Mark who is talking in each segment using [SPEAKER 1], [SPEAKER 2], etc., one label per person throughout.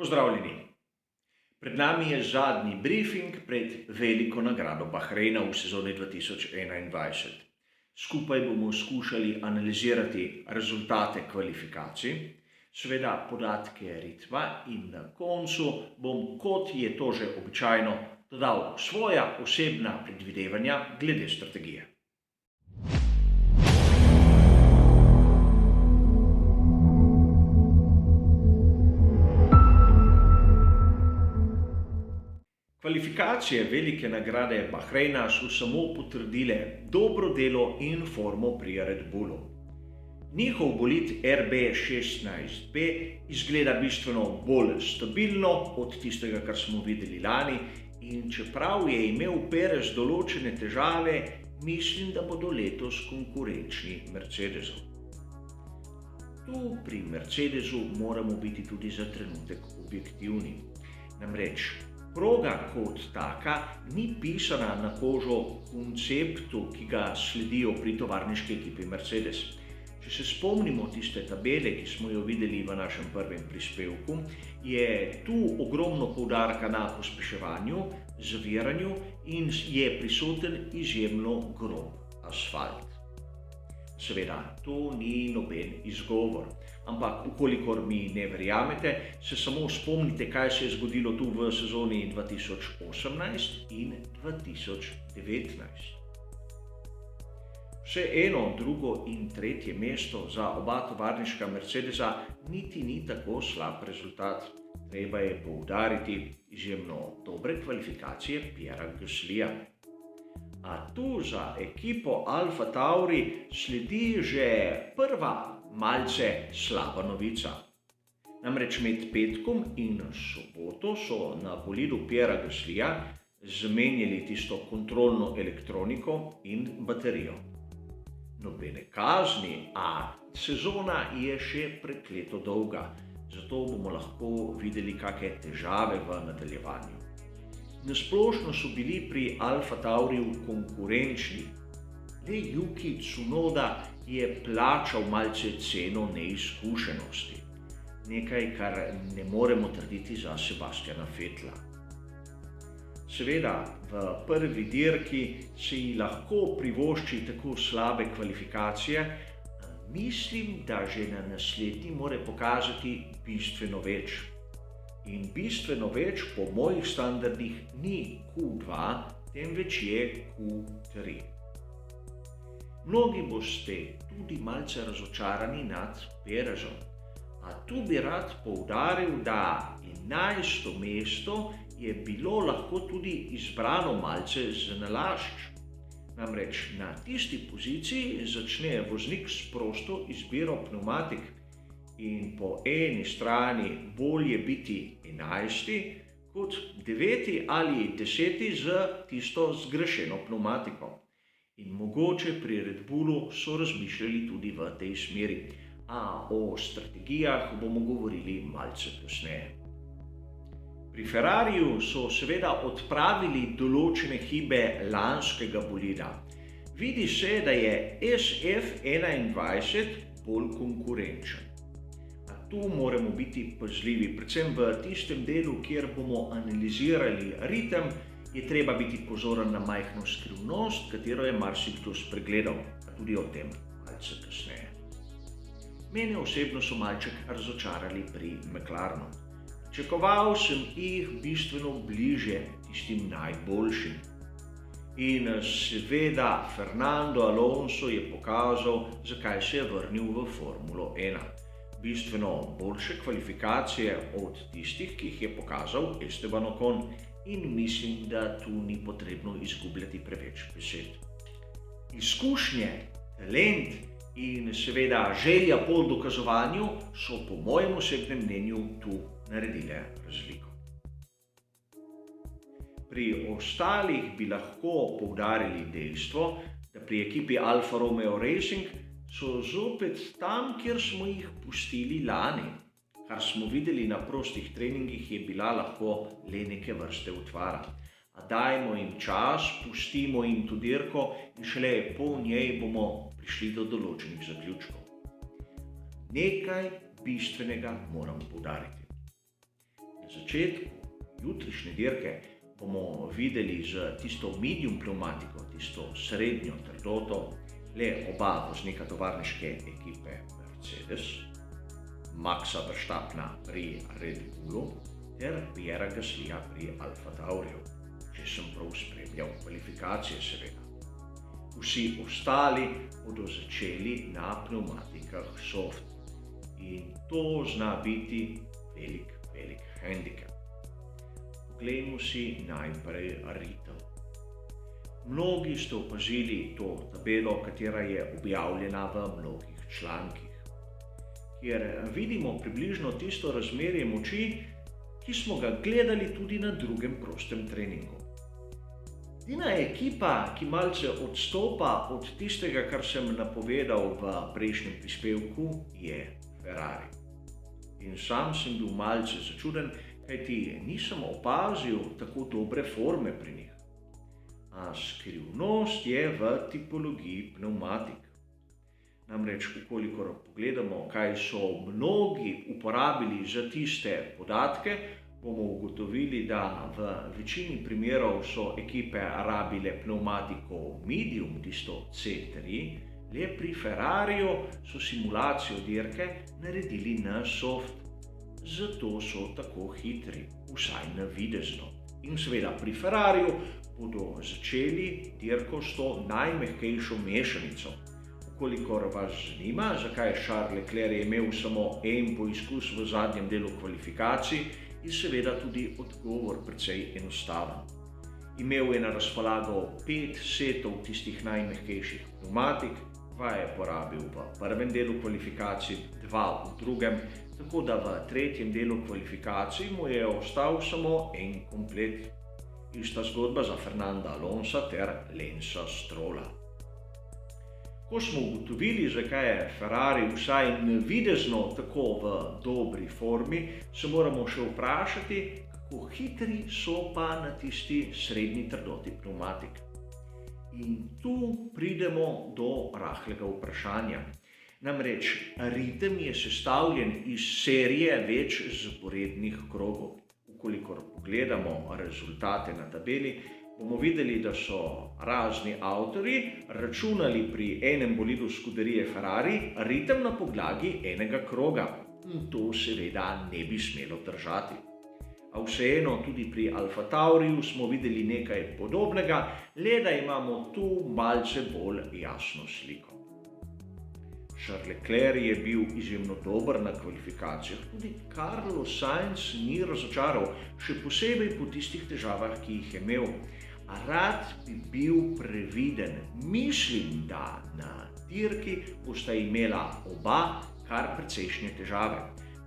[SPEAKER 1] Pozdravljeni. Pred nami je zadnji briefing pred veliko nagrado Bahreina v sezoni 2021. Skupaj bomo skušali analizirati rezultate kvalifikacij, seveda podatke ritma in na koncu bom, kot je to že običajno, dodal svoja osebna predvidevanja glede strategije. Kvalifikacije velike nagrade Bahreina so samo potrdile dobro delo in formo pri Red Bullu. Njihov bolid RB16B izgleda bistveno bolj stabilno od tistega, kar smo videli lani, in čeprav je imel Perez določene težave, mislim, da bodo letos konkurenčni Mercedesu. Tu pri Mercedesu moramo biti tudi za trenutek objektivni. Namreč proga kot taka ni pisana na kožo konceptu, ki ga sledijo pri tovarniški ekipi Mercedes. Če se spomnimo tiste tabele, ki smo jo videli v našem prvem prispevku, je tu ogromno poudarka na pospeševanju, zaviranju in je prisoten izjemno grob asfalt. Seveda, to ni noben izgovor, ampak ukolikor mi ne verjamete, se samo spomnite, kaj se je zgodilo tu v sezoni 2018 in 2019. Vse eno, drugo in tretje mesto za oba tovarniška Mercedesa niti ni tako slab rezultat. Treba je poudariti izjemno dobre kvalifikacije Pierresa Gaslija. A tu za ekipo Alfa Tauri sledi že prva malce slaba novica. Namreč med petkom in soboto so na bolidu Pierresa Gaslija zamenjali tisto kontrolno elektroniko in baterijo. Nobene kazni, a sezona je še prekleto dolga, zato bomo lahko videli kakšne težave v nadaljevanju. Nasplošno so bili pri Alfa Tauriju konkurenčni. Le Yuki Tsunoda je plačal malce ceno neizkušenosti. Nekaj, kar ne moremo trditi za Sebastiana Vettela. Seveda, v prvi dirki si lahko privošči tako slabe kvalifikacije, mislim, da že na naslednji mora pokazati bistveno več. In bistveno več po mojih standardih ni Q2, temveč je Q3. Mnogi boste tudi malce razočarani nad Perezom, a tu bi rad poudaril, da 11. mesto je bilo lahko tudi izbrano malce zanalašč. Namreč na tisti poziciji začne voznik s prosto izbiro pnevmatik. In po eni strani bolje biti 11. kot 9. ali 10. z tisto zgrešeno pnevmatiko. In mogoče pri Red Bullu so razmišljali tudi v tej smeri, a o strategijah bomo govorili malce kasneje. Pri Ferrariju so seveda odpravili določene hibe lanskega bolida. Vidi se, da je SF21 bolj konkurenčen. Tu moramo biti pazljivi, predvsem v tistem delu, kjer bomo analizirali ritem, je treba biti pozoren na majhno skrivnost, katero je marsikdo spregledal, a tudi o tem malce kasneje. Mene osebno so malček razočarali pri McLarenu. Čakoval sem jih bistveno bliže tistim najboljšim. In seveda Fernando Alonso je pokazal, zakaj se je vrnil v Formulo 1. Bistveno boljše kvalifikacije od tistih, ki jih je pokazal Esteban Ocon, in mislim, da tu ni potrebno izgubljati preveč besed. Izkušnje, talent in seveda želja po dokazovanju so po mojem osebnem mnenju tu naredile razliko. Pri ostalih bi lahko poudarili dejstvo, da pri ekipi Alfa Romeo Racing so zopet tam, kjer smo jih pustili lani. Kar smo videli na prostih treningih, je bila lahko le neke vrste utvara. A dajmo jim čas, pustimo jim to dirko in šele po njej bomo prišli do določenih zaključkov. Nekaj bistvenega moram poudariti. Na začetku jutrišnje dirke bomo videli z tisto medium pneumatiko, tisto srednjo trdoto, le oba voznika tovarniške ekipe Mercedes, Maxa Verstappena pri Red Bullu ter Pierrea Gaslija pri Alfa Tauriju, če sem prav spremljal kvalifikacije seveda. Vsi ostali bodo začeli na pneumatikah soft in to zna biti velik hendikep. Poglejmo si najprej ritem. Mnogi ste opazili to tabelo, katera je objavljena v mnogih člankih, kjer vidimo približno tisto razmerje moči, ki smo ga gledali tudi na drugem prostem treningu. Edina ekipa, ki malce odstopa od tistega, kar sem napovedal v prejšnjem prispevku, je Ferrari. In sam sem bil malce začuden, kajti nisem opazil tako dobre forme pri njih. A skrivnost je v tipologiji pneumatik. Namreč, ukolikor pogledamo, kaj so mnogi uporabili za tiste podatke, bomo ugotovili, da v večini primerov so ekipe rabile pneumatiko medium, tisto C3, le pri Ferrariju so simulacijo dirke naredili na soft, zato so tako hitri, vsaj navidezno. In seveda pri Ferrariju bodo začeli dirko s to najmehkejšo mešanico. Kolikor vas zanima, zakaj je Charles Leclerc imel samo en poizkus v zadnjem delu kvalifikacij, je seveda tudi odgovor precej enostaven. Imel je na razpolago 5 setov tistih najmehkejših pneumatik, 2 je porabil v prvem delu kvalifikacij, 2 v drugem, tako da v tretjem delu kvalifikacij mu je ostal samo en komplet. Ista zgodba za Fernanda Alonsa ter Lensa Strolla. Ko smo ugotovili, zakaj je Ferrari vsaj navidezno tako v dobri formi, se moramo še vprašati, kako hitri so pa na tisti srednji trdoti pneumatik. In tu pridemo do rahlega vprašanja. Namreč ritem je sestavljen iz serije več zaporednih krogov. Ukolikor pogledamo rezultate na tabeli, bomo videli, da so razni avtorji računali pri enem bolidu Scuderie Ferrari ritem na podlagi enega kroga. To seveda ne bi smelo držati. A vseeno tudi pri Alfa Tauriju smo videli nekaj podobnega, le da imamo tu malce bolj jasno sliko. Charles Leclerc je bil izjemno dober na kvalifikacijah, tudi Carlos Sainz ni razočaral, še posebej po tistih težavah, ki jih je imel. A rad bi bil previden. Mislim, da na dirki bosta imela oba kar precejšnje težave,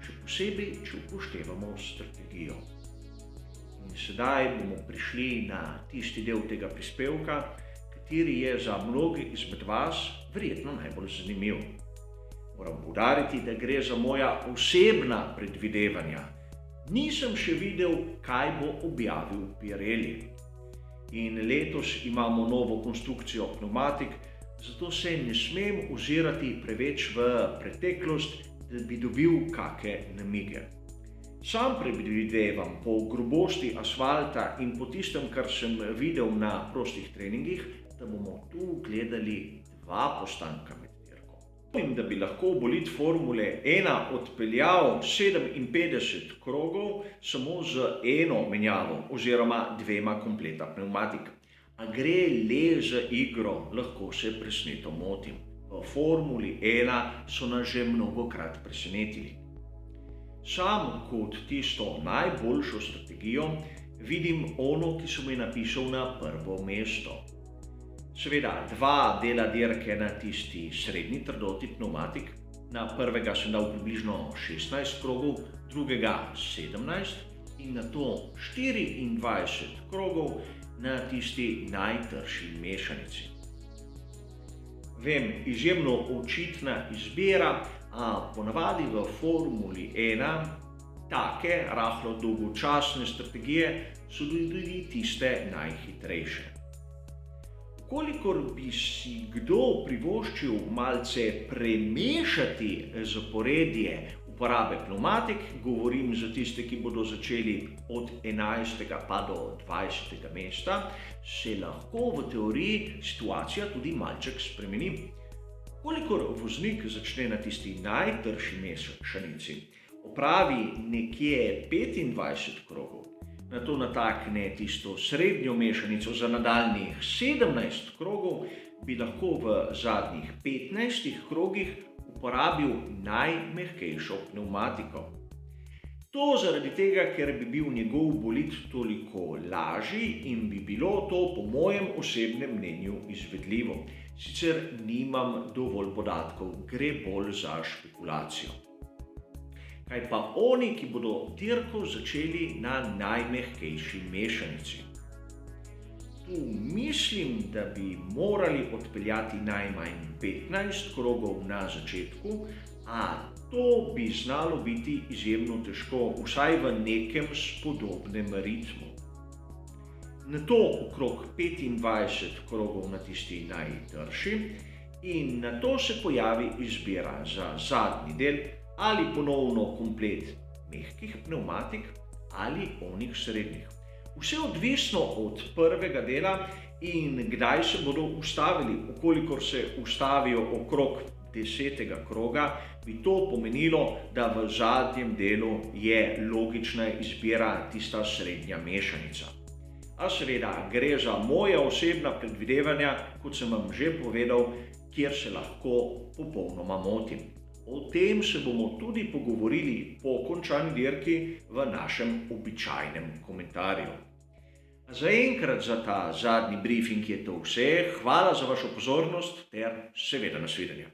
[SPEAKER 1] še posebej, če upoštevamo strategijo. In sedaj bomo prišli na tisti del tega prispevka, kateri je za mnoge izmed vas verjetno najbolj zanimiv. Moram poudariti, da gre za moja osebna predvidevanja. Nisem še videl, kaj bo objavil Pirelli. In letos imamo novo konstrukcijo pneumatik, zato se ne smem ozirati preveč v preteklost, da bi dobil kake namige. Sam predvidevam po grobosti asfalta in po tistem, kar sem videl na prostih treningih, da bomo tu gledali 2 postanka med dirko. In da bi lahko bolid Formule 1 odpeljal 57 krogov samo z eno menjavo oziroma 2 kompleta pneumatik. A gre le za igro, lahko se presneto motim. V Formuli 1 so nas že mnogokrat presenetili. Sam kot tisto najboljšo strategijo vidim ono, ki sem jo napisal na prvo mesto. Seveda 2 dela dirke na tisti srednji trdoti pneumatik. Na prvega sem dal približno 16 krogov, drugega 17 in na to 24 krogov na tisti najtrši mešanici. Vem, izjemno očitna izbira, a ponavadi v Formuli 1 take rahlo dolgočasne strategije so tudi tiste najhitrejše. Kolikor bi si kdo privoščil malce premešati zaporedje uporabe pnevmatik, govorim za tiste, ki bodo začeli od 11. pa do 20. mesta, se lahko v teoriji situacija tudi malček spremeni. Kolikor voznik začne na tisti najtrši mešanici, opravi nekje 25 krogov, nato natakne tisto srednjo mešanico za nadaljnjih 17 krogov, bi lahko v zadnjih 15 krogih uporabil najmehkejšo pnevmatiko. To zaradi tega, ker bi bil njegov bolid toliko lažji in bi bilo to po mojem osebnem mnenju izvedljivo. Sicer nimam dovolj podatkov, gre bolj za špekulacijo. Kaj pa oni, ki bodo dirko začeli na najmehkejši mešanici? Tu mislim, da bi morali odpeljati najmanj 15 krogov na začetku, a to bi znalo biti izjemno težko, vsaj v nekem spodobnem ritmu. Nato okrog 25 krogov na tisti najtrši in nato se pojavi izbira za zadnji del ali ponovno komplet mehkih pnevmatik ali onih srednjih. Vse odvisno od prvega dela in kdaj se bodo ustavili. Ukolikor se ustavijo okrog 10. kroga, bi to pomenilo, da v zadnjem delu je logična izbira tista srednja mešanica. A seveda gre za moja osebna predvidevanja, kot sem vam že povedal, kjer se lahko popolnoma motim. O tem se bomo tudi pogovorili po končani dirki v našem običajnem komentarju. Zaenkrat za ta zadnji briefing je to vse. Hvala za vašo pozornost ter seveda nasvidenje.